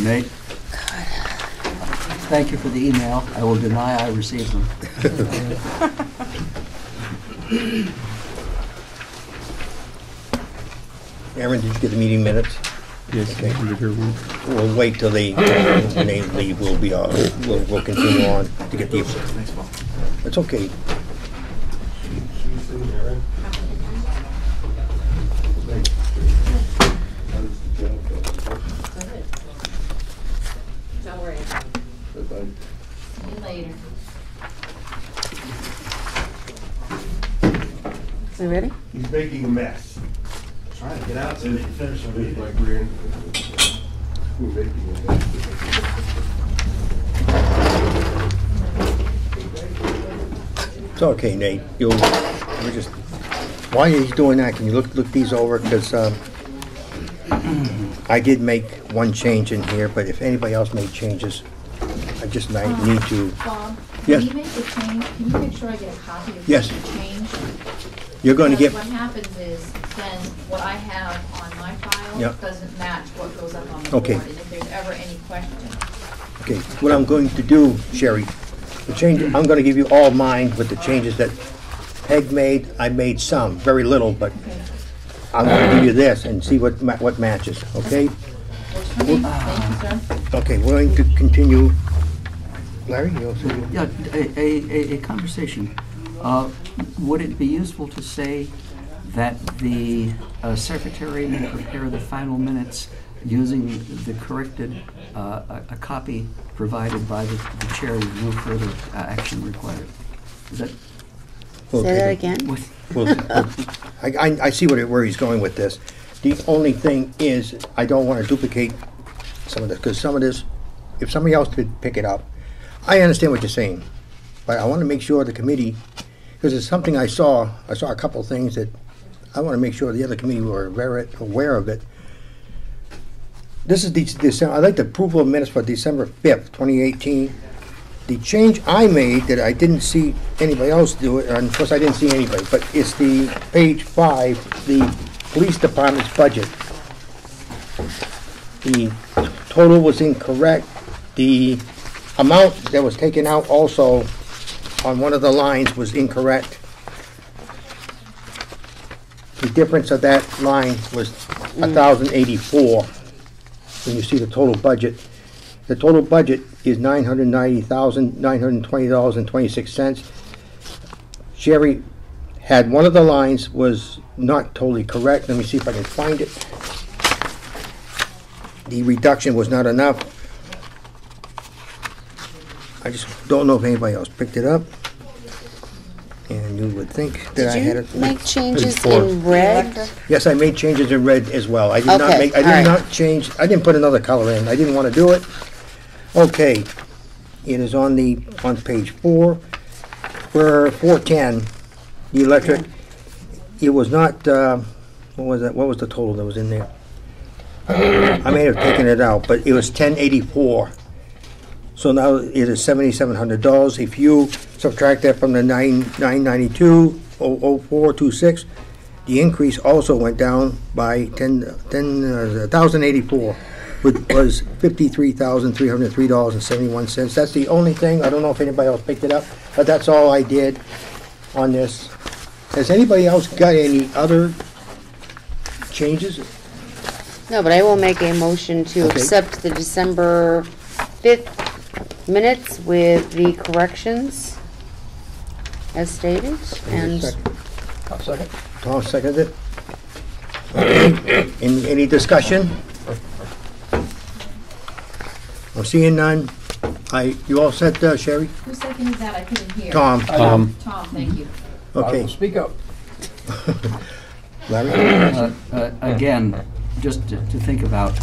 E: Nate, thank you for the email. I will deny I received them.
A: Aaron, did you get the meeting minutes?
J: Yes,
A: Okay.
J: you're here.
A: We'll wait till they, when they leave, we'll continue on to get the... It's okay.
C: Don't worry. See you later.
B: You ready?
I: He's making a mess.
L: Trying to get out so they can finish the
I: With
L: meeting.
I: my grand. We're making a mess.
A: It's okay, Nate. We're just, while you're doing that, can you look these over? Because I did make one change in here, but if anybody else made changes, I just might need to...
M: Bob,
A: Yes.
M: can you make the change, can you make sure I get a copy of
A: Yes.
M: the change?
A: You're going to
M: Because
A: get...
M: what happens is, then what I have on my file
A: Yep.
M: doesn't match what goes up on the board.
A: Okay.
M: And if there's ever any question,
A: Okay, what I'm going to do, Sherry, the change, I'm going to give you all mine with the changes that Peg made. I made some, very little, but I'm going to give you this and see what matches, okay?
M: works for me. Thank you, sir.
A: Okay, we're going to continue. Larry, you also...
E: Yeah, a conversation. Would it be useful to say that the secretary may prepare the final minutes using the corrected, a copy provided by the chair with no further action required? Is that?
A: we'll
B: Say that
A: take it.
B: again.
A: I see where he's going with this. The only thing is, I don't want to duplicate some of this, because some of this, if somebody else could pick it up, I understand what you're saying, but I want to make sure the committee, because it's something I saw a couple of things that I want to make sure the other committee were very aware of it. This is I'd like the approval of minutes for December 5th, 2018. The change I made that I didn't see anybody else do it, and of course I didn't see anybody, but it's the page 5, the police department's budget. The total was incorrect. The amount that was taken out also on one of the lines was incorrect. The difference of that line was 1,084. When you see the total budget. The total budget is $990,920.26. Sherry had one of the lines was not totally correct. Let me see if I can find it. The reduction was not enough. I just don't know if anybody else picked it up. And you would think that I had it.
B: Did you make changes
A: Page 4.
B: in red?
A: Yes, I made changes in red as well. I did not
B: Okay,
A: make, I
B: all
A: did
B: right.
A: not change, I didn't put another color in. I didn't want to do it. Okay, it is on page 4, for 410, the electric, it was not, what was that, what was the total that was in there? I may have taken it out, but it was 1084. So now it is $7,700. If you subtract that from the 992.0426, the increase also went down by 1,084, which was $53,303.71. That's the only thing. I don't know if anybody else picked it up, but that's all I did on this. Has anybody else got any other changes?
B: No, but I will make a motion to
A: Okay.
B: accept the December 5th minutes with the corrections as stated. And
A: I'll second. Tom seconded it. Okay. Any discussion? I'm seeing none. You all set, Sherry?
M: Who seconded that? I couldn't hear.
A: Tom.
M: Tom, thank you.
A: Okay.
H: Speak up.
A: Larry?
E: Again, just to think about,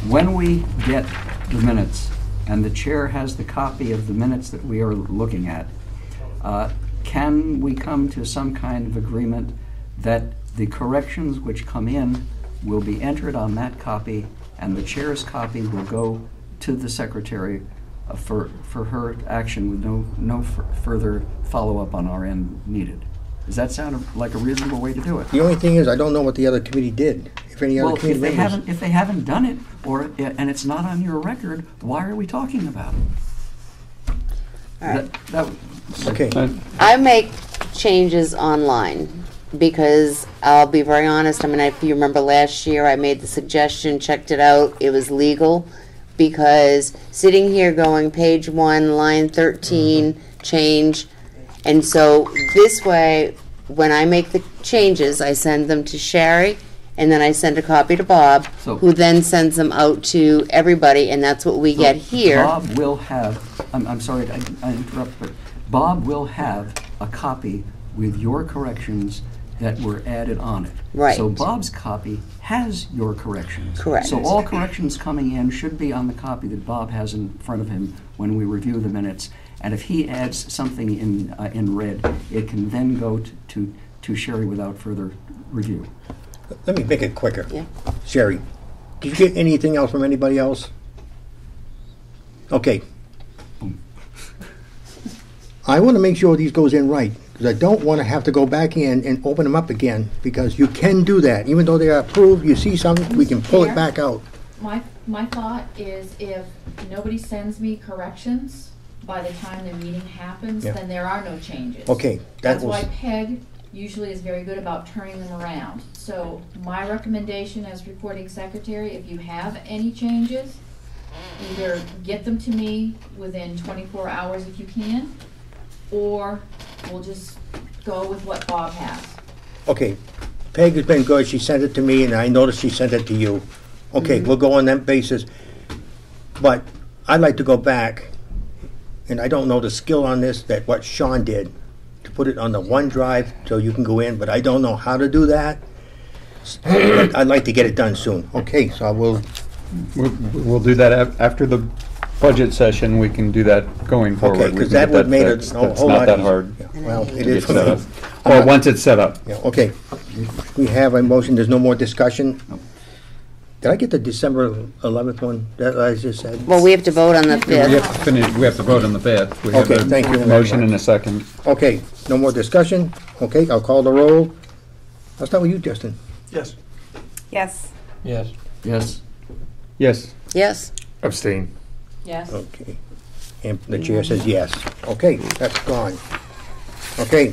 E: when we get the minutes, and the chair has the copy of the minutes that we are looking at, can we come to some kind of agreement that the corrections which come in will be entered on that copy, and the chair's copy will go to the secretary for her action with no further follow-up on our end needed? Does that sound like a reasonable way to do it?
A: The only thing is, I don't know what the other committee did. If any other
E: Well,
A: committee members...
E: if they haven't done it, and it's not on your record, why are we talking about it?
B: all right.
A: Okay.
B: I make changes online because I'll be very honest. I mean, if you remember last year, I made the suggestion, checked it out, it was legal. Because sitting here going page 1, line 13, change. And so this way, when I make the changes, I send them to Sherry, and then I send a copy to Bob,
E: So-
B: who then sends them out to everybody, and that's what we get here.
E: Bob will have, I'm sorry, I interrupt, but Bob will have a copy with your corrections that were added on it.
B: Right.
E: So Bob's copy has your corrections.
B: Correct.
E: So all corrections coming in should be on the copy that Bob has in front of him when we review the minutes. And if he adds something in red, it can then go to Sherry without further review.
A: Let me make it quicker.
B: Yeah.
A: Sherry, did you get anything else from anybody else? Okay. I want to make sure these goes in right, because I don't want to have to go back in and open them up again, because you can do that. Even though they are approved, you see something, we can pull it back out.
M: My thought is if nobody sends me corrections by the time the meeting happens,
A: Yeah.
M: then there are no changes.
A: Okay, that
M: That's
A: was,
M: why Peg usually is very good about turning them around. So my recommendation as reporting secretary, if you have any changes, either get them to me within 24 hours if you can, or we'll just go with what Bob has.
A: okay. Peg has been good, she sent it to me, and I noticed she sent it to you. Okay, we'll go on that basis. But I'd like to go back, and I don't know the skill on this, that what Sean did, to put it on the OneDrive so you can go in, but I don't know how to do that. But I'd like to get it done soon. Okay, so I will,
D: We'll do that after the budget session. We can do that going forward.
A: okay,
D: We
A: because
D: can
A: that
D: get
A: would make it
D: fixed.
A: a
D: That's
A: whole
D: not
A: lot
D: that
A: easier.
D: hard.
A: Yeah, well, it
D: to
A: is
D: get
A: for
D: set
A: me.
D: up. Well, once it's set up.
A: Yeah, okay. We have a motion, there's no more discussion. Did I get the December 11th one that I just said?
B: Well, we have to vote on the
D: We
B: 5th.
D: have to finish, we have to vote on the bid. We have
A: Okay,
D: a
A: thank you very
D: motion
A: much.
D: and a second.
A: Okay, no more discussion? Okay, I'll call the roll. I'll start with you, Justin.
H: Yes.
N: Yes.
H: Yes.
E: Yes.
D: Yes.
B: Yes.
J: Abstain.
M: Yes.
A: Okay. And the chair says yes. Okay, that's gone. Okay,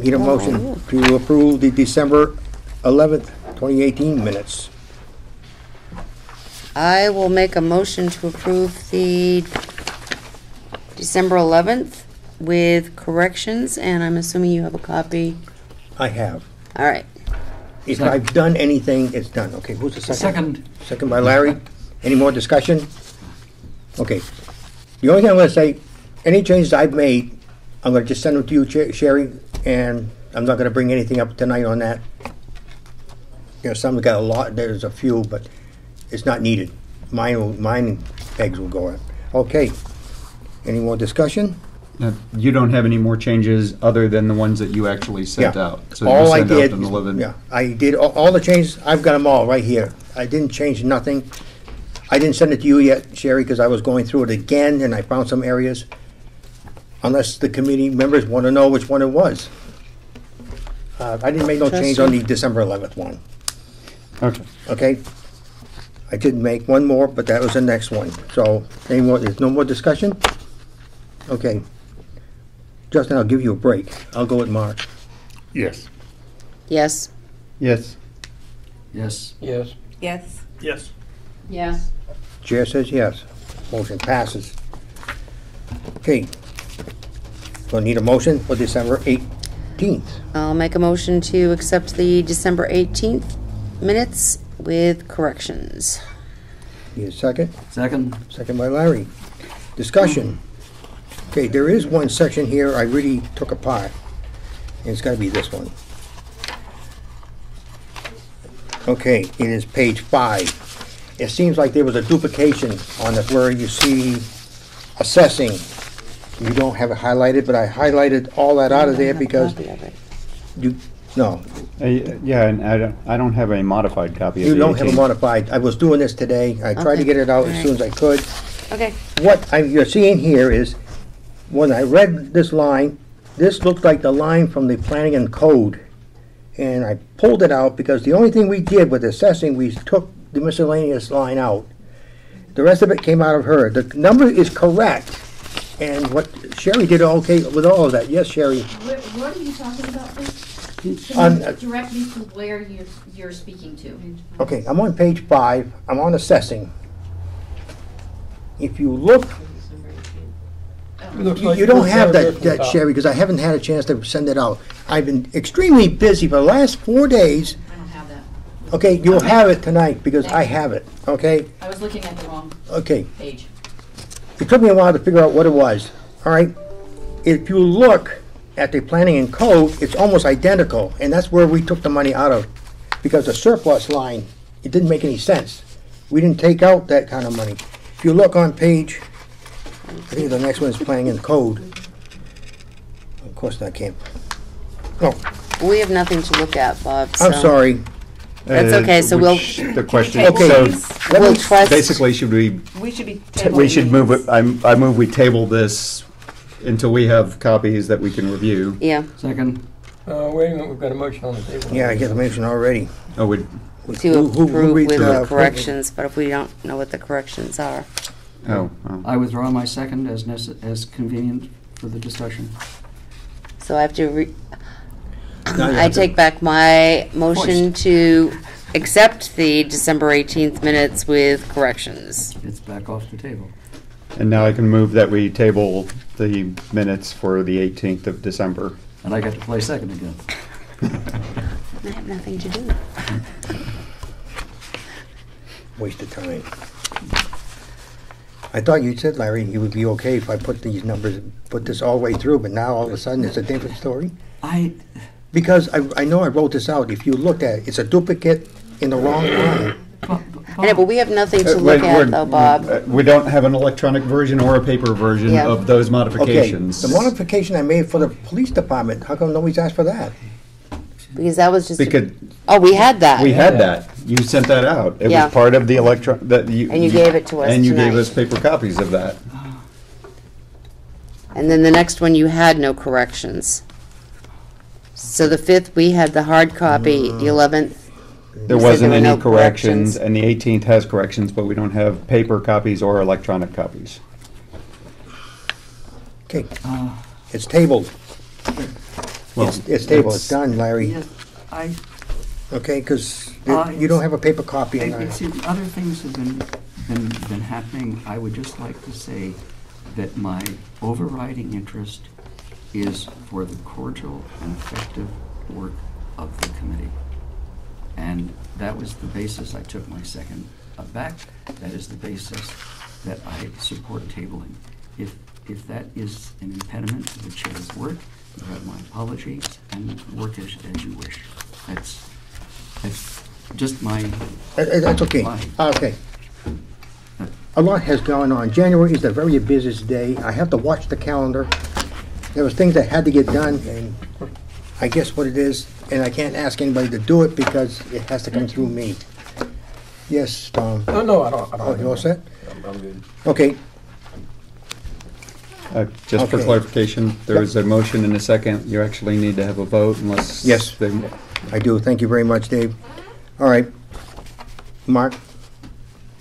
A: need a motion to approve the December 11th, 2018 minutes.
B: I will make a motion to approve the December 11th with corrections, and I'm assuming you have a copy.
A: I have.
B: All right.
A: If
E: Second.
A: I've done anything, it's done. Okay, who's the second?
E: Second.
A: Second by Larry. Any more discussion? Okay. The only thing I'm gonna say, any changes I've made, I'm gonna just send them to you, Sherry, and I'm not gonna bring anything up tonight on that. Some got a lot, there's a few, but it's not needed. Mine pegs will go in. Okay. Any more discussion?
D: Now, you don't have any more changes other than the ones that you actually sent
A: Yeah.
D: out? So you
A: All I
D: sent out
A: did,
D: an 11.
A: yeah, I did all the changes, I've got them all right here. I didn't change nothing. I didn't send it to you yet, Sherry, because I was going through it again and I found some areas. Unless the committee members want to know which one it was. I didn't make no change on the December 11th one,
D: Okay.
A: okay? I did make one more, but that was the next one. So, any more, there's no more discussion? Okay. Justin, I'll give you a break. I'll go with Mark.
J: Yes.
B: Yes.
D: Yes.
E: Yes.
G: Yes.
B: Yes.
K: Yes.
M: Yes.
A: Chair says yes. Motion passes. Okay. We'll need a motion for December 18th.
B: I'll make a motion to accept the December 18th minutes with corrections.
A: Need a second?
E: Second.
A: Second by Larry. Discussion. Okay, there is one section here I really took apart, and it's gotta be this one. Okay, it is page 5. It seems like there was a duplication on it where you see assessing. You don't have it highlighted, but I highlighted all that out of there because
B: Copy of it.
A: you, no,
D: Yeah, and I don't have a modified copy of
A: you
D: the
A: don't have a
D: 18.
A: modified. I was doing this today. I tried to
B: Okay.
A: get it out as
B: Alright.
A: soon as I could.
B: Okay.
A: What you're seeing here is, when I read this line, this looked like the line from the planning and code. And I pulled it out because the only thing we did with assessing, we took the miscellaneous line out. The rest of it came out of her. The number is correct. And what Sherry did okay with all of that. Yes, Sherry.
M: What are you talking about, please?
A: On-
M: Can you direct me to where you're speaking to?
A: Okay, I'm on page 5. I'm on assessing. If you look, you don't have that, Sherry, because I haven't had a chance to send it out. I've been extremely busy for the last 4 days.
M: I don't have that.
A: Okay, you'll have it tonight because I have it, okay?
M: I was looking at the wrong
A: Okay,
M: page.
A: it took me a while to figure out what it was, all right? If you look at the planning and code, it's almost identical, and that's where we took the money out of, because the surplus line, it didn't make any sense. We didn't take out that kind of money. If you look on page, I think the next one is planning and code. Of course, I can't. No,
B: We have nothing to look at, Bob, so.
A: I'm sorry.
B: That's okay, so we'll-
D: The question,
A: Okay.
D: so
A: Let
B: We'll
A: me-
B: trust.
D: basically, should we,
N: We should be.
D: we should
N: tabling
D: move
N: these.
D: it, I move we table this until we have copies that we can review.
B: Yeah,
E: Second.
G: Wait a minute, we've got a motion on the table.
A: Yeah, I get the mention already.
D: Oh, we,
B: to approve
A: reads
B: with
A: the-
B: the corrections, but if we don't know what the corrections are.
D: oh,
E: I withdraw my second as convenient for the discussion.
B: So I have to
A: No, you
B: I
A: have to-
B: take back my motion to accept the December 18th minutes with corrections.
E: It's back off the table.
D: and now I can move that we table the minutes for the 18th of December.
E: And I get to play second again.
B: I have nothing to do.
A: Waste of time. I thought you said, Larry, it would be okay if I put these numbers, put this all the way through, but now all of a sudden it's a different story? Because I know I wrote this out. If you looked at it, it's a duplicate in the wrong line.
B: I know, but we have nothing to look
D: We're-
B: at though, Bob.
D: We don't have an electronic version or a paper version
B: Yeah.
D: of those
A: Okay,
D: modifications.
A: the modification I made for the police department, how come nobody's asked for that?
B: Because that was just,
D: Because
B: oh, we had that.
D: we had that. You sent that out. It
B: Yeah.
D: was part of the that you.
B: And you gave it to us
D: And you gave
B: tonight.
D: us paper copies of that.
B: And then the next one, you had no corrections. So the 5th, we had the hard copy, the 11th,
D: There
B: You said
D: wasn't
B: there were
D: any
B: no
D: corrections, and the 18th has corrections, but we don't have paper copies or electronic copies.
A: Okay, it's tabled.
D: Well,
A: It's tabled, it's done, Larry.
E: Yes, I,
A: Okay, because
E: Uh,
A: you don't have a paper copy.
E: I see, other things have been happening. I would just like to say that my overriding interest is for the cordial and effective work of the committee. And that was the basis I took my second back. That is the basis that I support tabling. If that is an impediment to the chair's work, you have my apologies, and work as you wish. That's just my...
A: That's okay. Okay. A lot has gone on. January is the very busiest day. I have to watch the calendar. There was things that had to get done, and I guess what it is, and I can't ask anybody to do it because it has to come through me. Yes, Tom?
N: No, I don't.
A: Oh, you all set?
N: I'm good.
A: Okay.
D: Just for
A: Okay.
D: clarification, there is a motion and a second. You actually need to have a vote unless...
A: Yes. I do. Thank you very much, Dave. All right. Mark?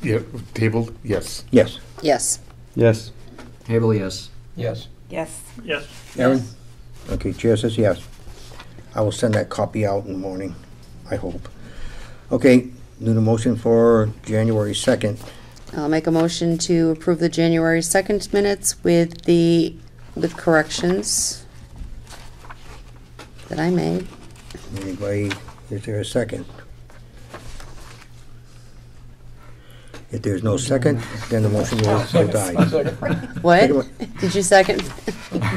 J: Yeah, tabled, yes.
A: Yes.
B: Yes.
D: Yes.
E: Table, yes.
N: Yes.
K: Yes. Yes.
A: Aaron? Okay, chair says yes. I will send that copy out in the morning, I hope. Okay, need a motion for January 2nd.
B: I'll make a motion to approve the January 2nd minutes with corrections that I made.
A: Anybody, is there a second? If there's no second, then the motion will die.
B: What? Did you second?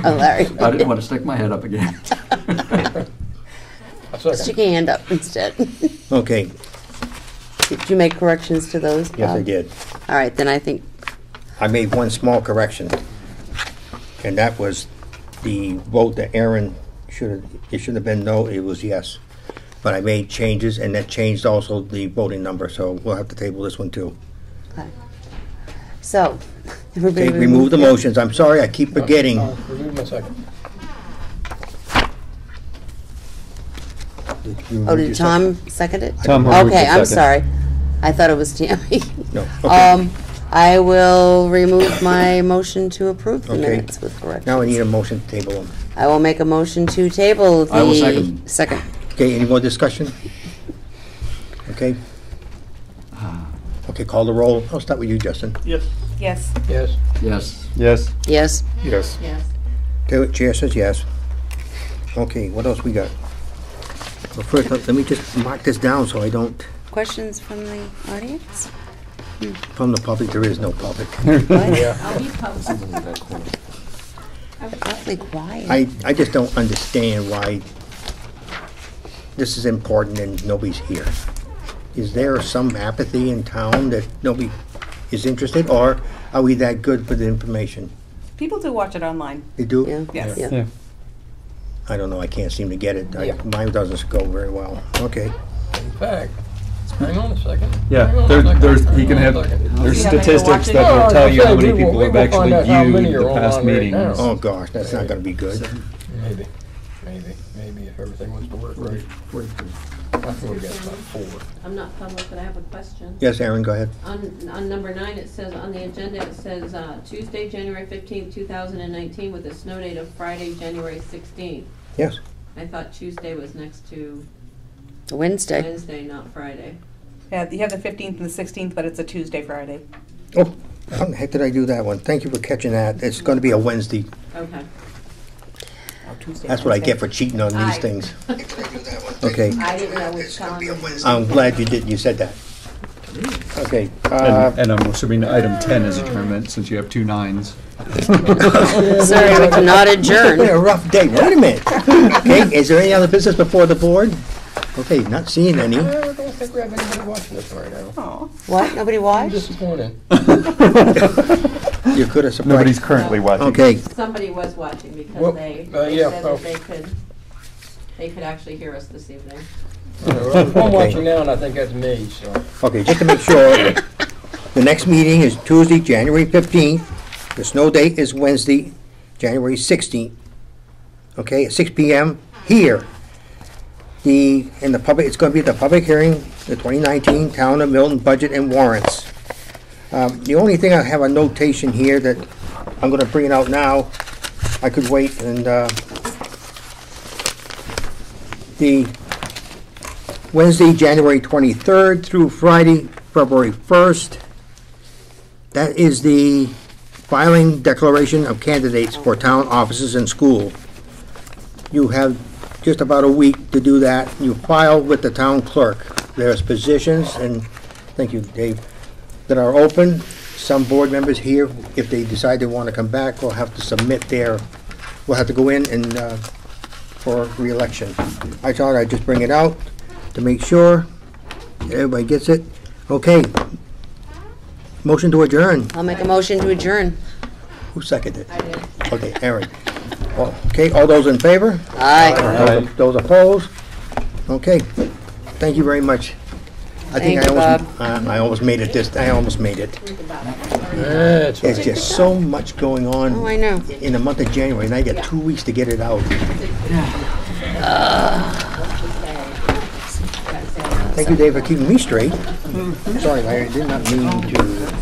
B: Oh, Larry.
E: I didn't want to stick my head up again.
B: Stick your hand up instead.
A: Okay,
B: Did you make corrections to those?
A: yes, I
B: Bob?
A: did.
B: All right, then I think,
A: I made one small correction, and that was the vote that Aaron it should have been no, it was yes. But I made changes, and that changed also the voting number, so we'll have to table this one too.
B: okay. So, everybody.
A: Okay, remove the motions. I'm sorry, I keep forgetting.
N: Remove my second.
B: Oh, did Tom second it?
D: Tom removed
B: Okay,
D: the
B: I'm
D: second.
B: sorry. I thought it was Tammy.
A: No, okay.
B: I will remove my motion to approve the
A: Okay.
B: minutes with corrections.
A: Now I need a motion to table them.
B: I will make a motion to table the...
E: I will second.
B: Second.
A: Okay, any more discussion? Okay. Okay, call the roll. I'll start with you, Justin.
K: Yes.
N: Yes.
E: Yes.
D: Yes.
B: Yes.
J: Yes.
A: Okay, chair says yes. Okay, what else we got? Well, first, let me just mark this down so I don't,
B: Questions from the audience?
A: from the public, there is no public.
C: I'll be public.
B: Awfully quiet.
A: I just don't understand why this is important and nobody's here. Is there some apathy in town that nobody is interested, or are we that good for the information?
O: People do watch it online.
A: They do?
B: Yeah.
O: Yes.
B: Yeah.
D: Yeah.
A: I don't know, I can't seem to get it.
N: Yeah.
A: Mine doesn't go very well. Okay.
N: In fact, hang on a second.
D: Yeah,
N: Hang on a
D: there,
N: second.
D: there's, he can
N: Hang
D: have,
N: on a second.
D: there's
O: You have any to
D: statistics
O: watch it?
D: that will
N: No,
D: tell
N: I
D: you how
N: said
D: many
N: we will-
D: people
N: we
D: have
N: will
D: actually
N: find out how many
D: viewed
N: are
D: the past
N: online right now.
D: meetings.
A: Oh, gosh, that's not gonna be good.
N: Maybe if everything was to work right. I think we got about 4.
P: I'm not public, but I have a question.
A: Yes, Aaron, go ahead.
P: On number 9, it says, on the agenda, it says Tuesday, January 15th, 2019, with a snow date of Friday, January 16th.
A: Yes.
P: I thought Tuesday was next to
B: Wednesday.
P: Wednesday, not Friday.
O: Yeah, you have the 15th and the 16th, but it's a Tuesday, Friday.
A: Oh, how the heck did I do that one? Thank you for catching that. It's gonna be a Wednesday.
P: Okay.
O: Oh, Tuesday.
A: That's what I
O: Wednesday.
A: get for cheating on these
P: Aye.
A: things. Okay,
P: I didn't know which calendar.
A: I'm glad you said that. Okay,
D: And I'm assuming item 10 is adjournment, since you have 2 9s.
B: Sorry, we cannot
A: It's been a
B: adjourn.
A: rough day. Wait a minute. Okay, is there any other business before the board? Okay, not seeing any.
N: I don't think we have anybody watching this right now.
O: Aw.
B: What? Nobody
N: I'm
B: watched?
N: disappointed.
A: You could have surprised.
D: Nobody's currently watching.
A: Okay,
P: Somebody was watching because
N: Well,
P: they
N: yeah,
P: said
N: oh.
P: that they could actually hear us this evening.
N: I'm watching now, and I think that's me, so.
A: okay, just to make sure, the next meeting is Tuesday, January 15th. The snow date is Wednesday, January 16th. Okay, at 6 PM here. in the public, it's gonna be the public hearing, the 2019 Town of Milton Budget and Warrants. The only thing I have a notation here that I'm gonna bring it out now, I could wait and, the Wednesday, January 23rd through Friday, February 1st, that is the filing declaration of candidates for town offices and school. You have just about a week to do that. You file with the town clerk. There's positions, and thank you, Dave, that are open. Some board members here, if they decide they want to come back, will have to submit will have to go in and, for re-election. I thought I'd just bring it out to make sure everybody gets it. Okay. Motion to adjourn.
B: I'll make a motion to adjourn.
A: Who seconded it? I did. Okay, Aaron. Okay, all those in favor?
B: Aye.
A: Those opposed? Okay, thank you very much. I think I almost made it I almost made it. There's just so much going on.
B: Oh, I know.
A: In the month of January, and I get 2 weeks to get it out. Thank you, Dave, for keeping me straight. Sorry, Larry, I did not mean to.